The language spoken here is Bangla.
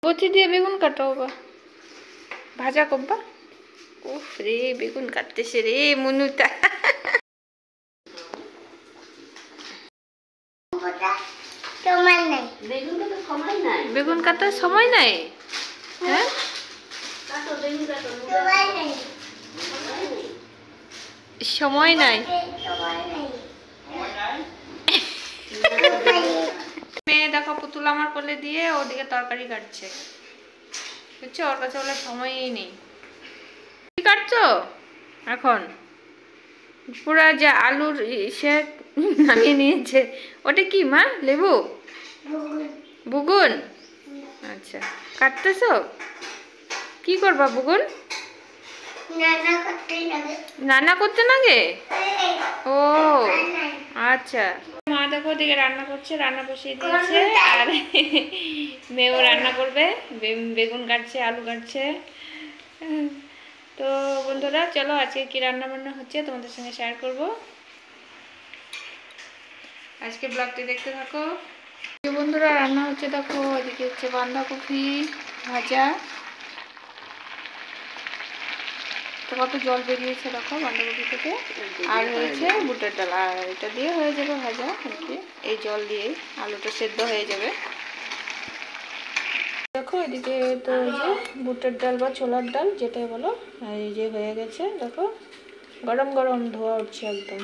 বটি দিয়ে বেগুন কাটো বাবা, ভাজা করবা। উফ রে, বেগুন কাটতেছে রে মনুটা। বেগুন কাটার সময় নাই। হ্যাঁ, সময় নাই। মেয়ে দেখো পুতুল আমার কোলে দিয়ে ওদিকে তরকারি কাটছে, বুঝছো? ওর কাছে বলে সময়ই নেই। কি কাটছো এখন? পুরা যে আলুর সে নামিয়ে নিয়েছে। ওটা কি মা? লেবু? বুগুন? আচ্ছা, কাটতেছো? কি করবা বুগুন? রান্না করতে লাগে? ও আচ্ছা। মা দেখো ওদিকে রান্না করছে, রান্না বসিয়ে দিয়েছে। আর মেয়েও রান্না করবে, বেগুন কাটছে, আলু কাটছে। তো বন্ধুরা চলো আজকে কি রান্না বান্না হচ্ছে তোমাদের সঙ্গে শেয়ার করব। আজকে ব্লগটি দেখতে থাকো। বন্ধুরা রান্না হচ্ছে দেখো, ওদিকে হচ্ছে বাঁধাকপি ভাজা। তো কত জল বেরিয়েছে দেখো বাঁধাকপি থেকে। আর হয়েছে বুটের ডাল, আর এটা দিয়ে হয়ে যাবে ভাজা। এই জল দিয়েই আলুটা সেদ্ধ হয়ে যাবে। দেখো এদিকে তো এই যে বুটের ডাল বা ছোলার ডাল যেটাই বলো, এই যে হয়ে গেছে দেখো, গরম গরম ধোয়া উঠছে একদম।